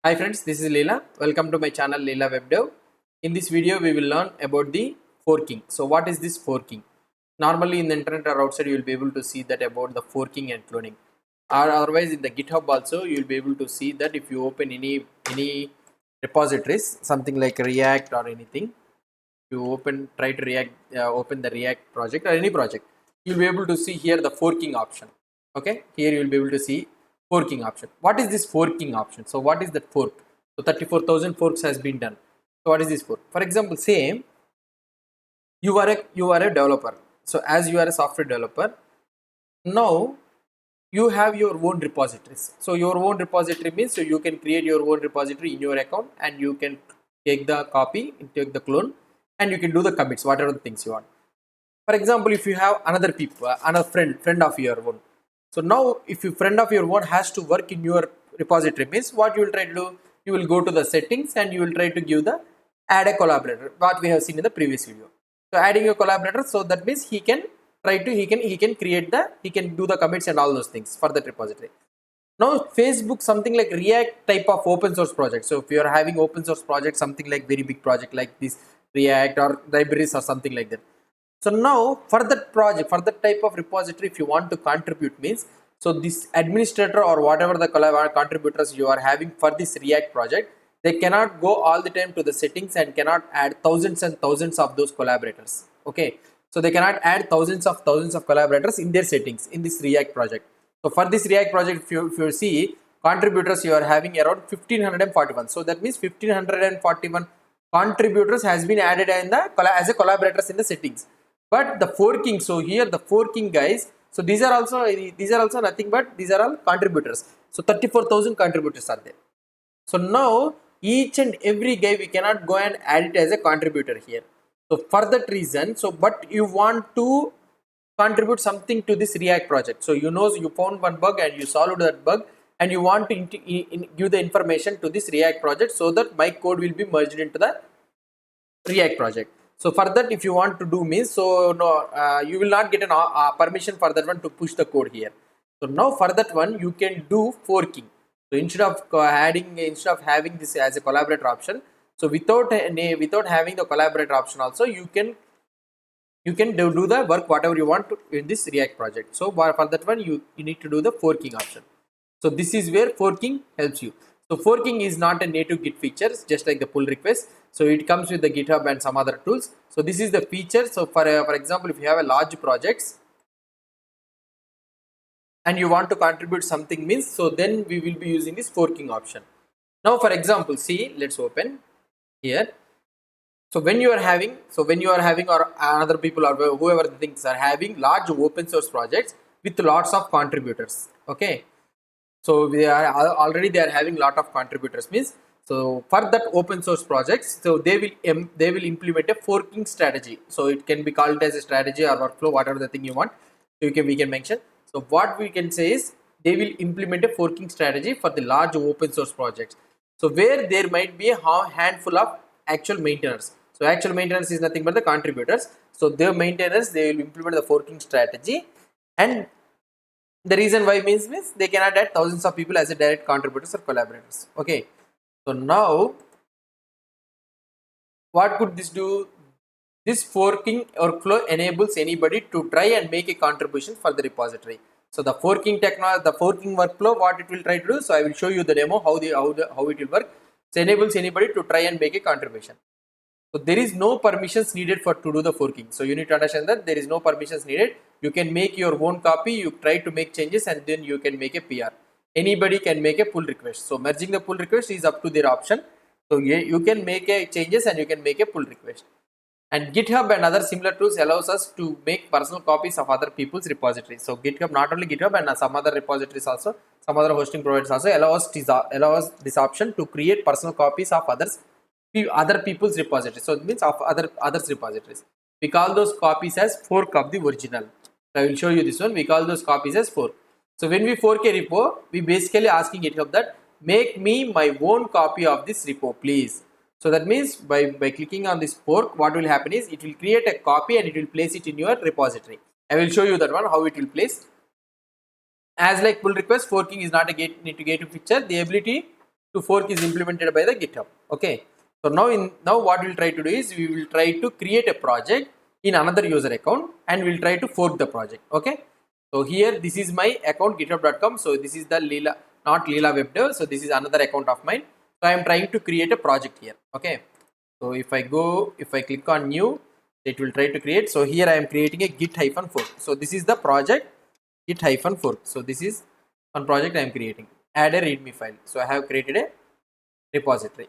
Hi friends, this is Leela. Welcome to my channel Leela Web Dev. In this video, we will learn about the forking. So what is this forking? Normally in the internet or outside, you will be able to see that about the forking and cloning. Or otherwise in the GitHub also, you will be able to see that if you open any repositories, something like React or anything, you try to open the React project or any project, you'll be able to see here the forking option. Okay, here you will be able to see forking option. What is this forking option? So what is that fork? So 34,000 forks has been done. So what is this fork? For example, say you are a developer. So as you are a software developer, now you have your own repositories. So your own repository means so you can create your own repository in your account and you can take the copy, take the clone, and you can do the commits, whatever the things you want. For example, if you have another people, another friend of your own. So now if your friend of your own has to work in your repository means what you will try to do, you will go to the settings and you will try to give the add a collaborator, what we have seen in the previous video. So adding a collaborator, so that means he can create he can do the commits and all those things for that repository. Now Facebook something like React type of open source project. So if you are having open source project, something like very big project like this React or libraries or something like that. So now for that project, for that type of repository, if you want to contribute means, so this administrator or whatever the contributors you are having for this React project, they cannot go all the time to the settings and cannot add thousands and thousands of those collaborators. Okay, so they cannot add thousands of collaborators in their settings in this React project. So for this React project, if you see contributors, you are having around 1541. So that means 1541 contributors has been added in the as a collaborators in the settings. But the forking, so here the forking guys, so these are also nothing but these are all contributors. So 34,000 contributors are there. So now each and every guy we cannot go and add it as a contributor here. So for that reason, so but you want to contribute something to this React project. So you found one bug and you solved that bug and you want to give the information to this React project so that my code will be merged into the React project. So for that, if you want to do means, so no, you will not get an permission for that one to push the code here. So now for that one, you can do forking. So instead of having this as a collaborator option, so without having the collaborator option also, you can do the work whatever you want to in this React project. So for that one, you need to do the forking option. So this is where forking helps you. So forking is not a native Git feature, just like the pull request. So it comes with the GitHub and some other tools. So this is the feature. So for example, if you have a large projects and you want to contribute something means, so then we will be using this forking option. Now for example, see, let's open here. So when you are having or another people or whoever the things are having large open source projects with lots of contributors. Okay, so they are having lot of contributors means, so for that open source projects, so they will implement a forking strategy. So it can be called as a strategy or workflow, whatever the thing you want. So we can mention. So what we can say is they will implement a forking strategy for the large open source projects. So where there might be a handful of actual maintainers. So actual maintainers is nothing but the contributors. So their maintainers, they will implement the forking strategy, and the reason why means they cannot add thousands of people as a direct contributors or collaborators. Okay, so now what could this do? This forking workflow enables anybody to try and make a contribution for the repository. So the forking workflow, what it will try to do. So I will show you the demo how it will work. So enables anybody to try and make a contribution. So there is no permissions needed to do the forking. So you need to understand that there is no permissions needed. You can make your own copy, you try to make changes, and then you can make a PR. Anybody can make a pull request. So merging the pull request is up to their option. So you can make a changes and you can make a pull request. And GitHub and other similar tools allows us to make personal copies of other people's repositories. So GitHub, not only GitHub and some other repositories also, some other hosting providers also allow us this option to create personal copies of other people's repositories. So it means of others repositories. We call those copies as fork of the original. So I will show you this one. We call those copies as fork. So when we fork a repo, we basically asking GitHub that make me my own copy of this repo, please. So that means by clicking on this fork, what will happen is it will create a copy and it will place it in your repository. I will show you that one, how it will place. As like pull request, forking is not a native feature. The ability to fork is implemented by the GitHub. Okay. So now what we'll try to do is we will try to create a project in another user account and we'll try to fork the project. Okay. So here this is my account github.com. So this is the Leela, not Leela WebDev. So this is another account of mine. So I am trying to create a project here. Okay. So if I click on new, it will try to create. So here I am creating a git-fork. So this is the project git-fork. So this is one project I am creating. Add a readme file. So I have created a repository.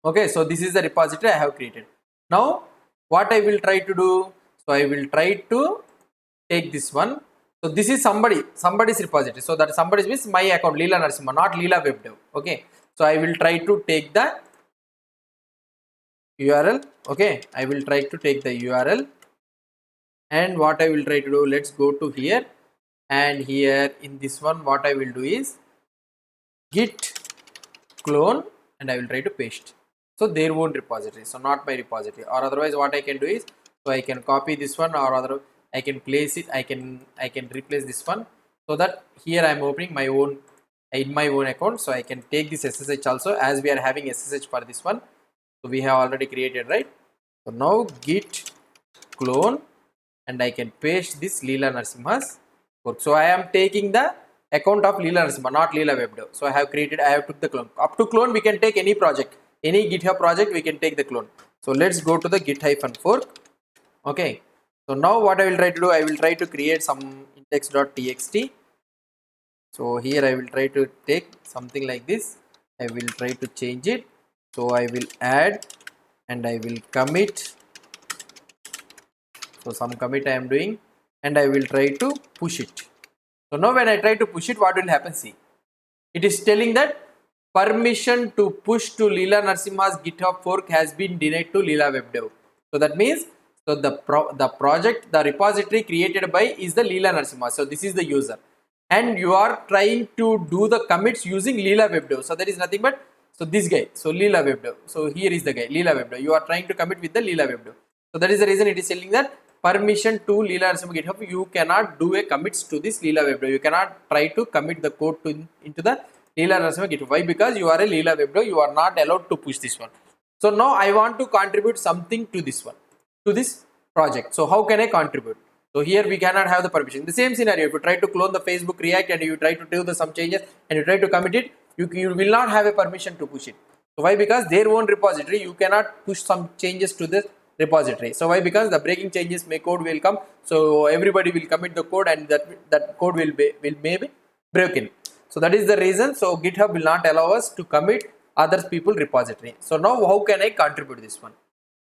Okay, so this is the repository I have created. Now what I will try to do, so I will try to take this one. So this is somebody's repository. So that somebody's means my account Leela Narasimha, not Leela WebDev. Okay, so I will try to take the URL. Okay, I will try to take the URL, and what I will try to do, let's go to here, and here in this one what I will do is git clone, and I will try to paste. So their own repository, so not my repository. Or otherwise what I can do is, so I can copy this one, or other I can place it, I can replace this one, so that here I am opening my own in my own account. So I can take this SSH also, as we are having SSH for this one. So we have already created, right? So now git clone, and I can paste this Leela Narasimha's work. So I am taking the account of Leela Narasimha, not Leela WebDev. So I have took the clone. Up to clone we can take any project, any GitHub project we can take the clone. So let's go to the git-fork. Okay. So now what I will try to do, I will try to create some index.txt. So here I will try to take something like this. I will try to change it. So I will add and I will commit. So some commit I am doing, and I will try to push it. So now when I try to push it, what will happen? See, it is telling that permission to push to Leela Narasimha's GitHub fork has been denied to Leela WebDev. So that means, so the project, the repository created by is the Leela Narasimha. So this is the user, and you are trying to do the commits using Leela WebDev. So that is nothing but, so this guy, so Leela WebDev. So here is the guy Leela WebDev. You are trying to commit with the Leela WebDev. So that is the reason it is telling that permission to Leela Narasimha GitHub. You cannot do a commits to this Leela WebDev. You cannot try to commit the code into the Leela Narasimha GitHub. Why? Because you are a Leela WebDev. You are not allowed to push this one. So now I want to contribute something to this one, to this project. So how can I contribute? So here we cannot have the permission. The same scenario, if you try to clone the Facebook React and you try to do some changes and you try to commit it, you will not have a permission to push it. So why? Because their own repository, you cannot push some changes to this repository. So why? Because the breaking changes may code will come. So everybody will commit the code, and that code will maybe broken. So that is the reason. So GitHub will not allow us to commit other people repository. So now how can I contribute this one?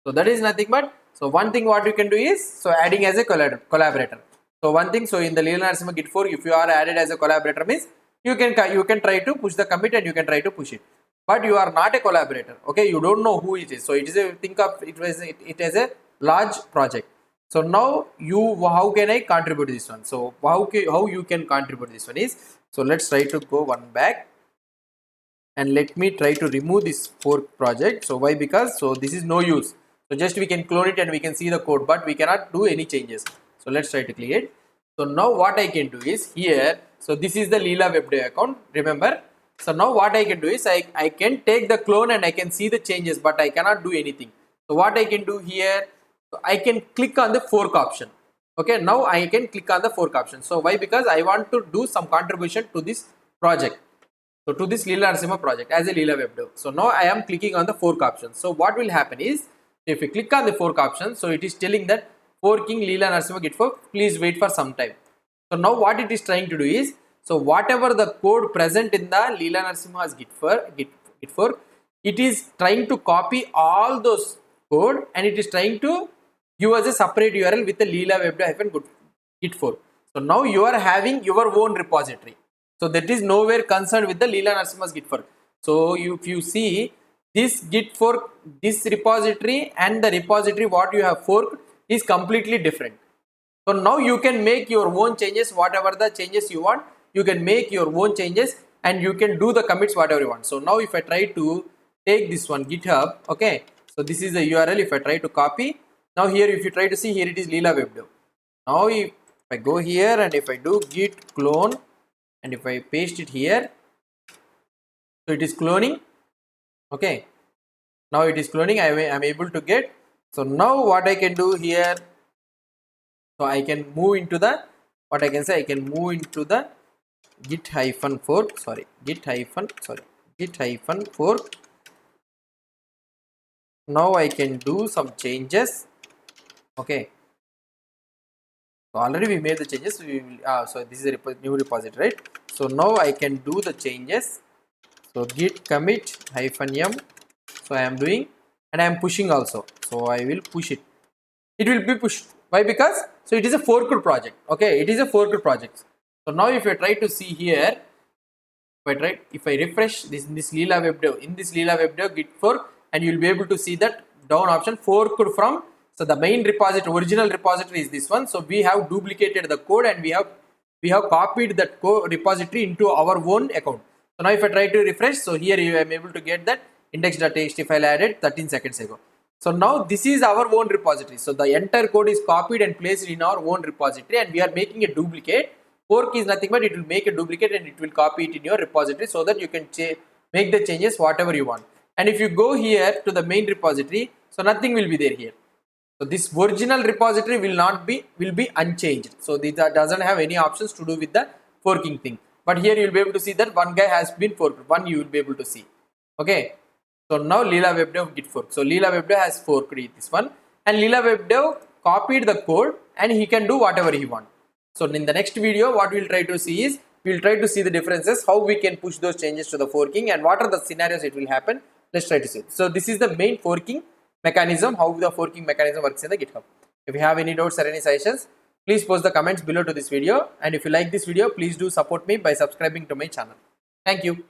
So that is nothing but, so one thing what you can do is, so adding as a collaborator. So one thing, so in the Leela Narasimha Git fork, if you are added as a collaborator, means you can try to push the commit and you can try to push it, but you are not a collaborator. Okay, you don't know who it is. So it is a, think of it as a large project. So now how can I contribute this one? So how you can contribute this one is, so let's try to go one back, and let me try to remove this fork project. So why? Because so this is no use. So just we can clone it and we can see the code, but we cannot do any changes. So let's try to clear it. So now what I can do is here, so this is the Leela WebDev account, remember. So now what I can do is I can take the clone and I can see the changes, but I cannot do anything. So what I can do here, so I can click on the fork option. Okay, now I can click on the fork option. So why? Because I want to do some contribution to this project. So to this Leela Narasimha project as a Leela WebDev. So now I am clicking on the fork option. So what will happen is, if you click on the fork option, so it is telling that forking Leela Narasimha Git fork, please wait for some time. So now what it is trying to do is, so whatever the code present in the Leela Narasimha's Git fork, it is trying to copy all those code and it is trying to give us a separate URL with the Leela WebDev Git fork. So now you are having your own repository. So that is nowhere concerned with the Leela Narasimha's Git fork. So if you see this Git fork, this repository and the repository what you have forked is completely different. So now you can make your own changes, whatever the changes you want, you can make your own changes and you can do the commits whatever you want. So now if I try to take this one GitHub, okay, so this is the URL. If I try to copy, now here if you try to see, here it is Leela WebDev. Now if I go here and if I do git clone and if I paste it here, So it is cloning. Okay, now it is cloning. I am able to get. So now what I can do here, so I can move into the, what I can say, I can move into the git hyphen fork, sorry, git hyphen fork. Now I can do some changes. Okay, so already we made the changes. We will, so this is a new repository, right? So now I can do the changes. So git commit hyphen m. So I am doing, and I am pushing also. So I will push it. It will be pushed. Why? Because so it is a forked project. Okay, it is a forked project. So now if I try to see here, if I refresh this Leela web dev, in this Leela web dev git fork, and you will be able to see that down option forked from. So the main repository, original repository is this one. So we have duplicated the code and we have copied that repository into our own account. So now if I try to refresh, so here I am able to get that index.txt file added 13 seconds ago. So now this is our own repository. So the entire code is copied and placed in our own repository, and we are making a duplicate. Fork is nothing but it will make a duplicate and it will copy it in your repository so that you can make the changes whatever you want. And if you go here to the main repository, so nothing will be there here. So this original repository will be unchanged. So this doesn't have any options to do with the forking thing. But here you will be able to see that one guy has been forked. One you will be able to see. Okay. So now Leela Web Dev git fork. So Leela Web Dev has forked this one, and Leela Web Dev copied the code and he can do whatever he wants. So in the next video, what we will try to see is, we will try to see the differences, how we can push those changes to the forking and what are the scenarios it will happen. Let's try to see. So this is the main forking mechanism, how the forking mechanism works in the GitHub. If you have any doubts or any suggestions, please post the comments below to this video. And if you like this video, please do support me by subscribing to my channel. Thank you.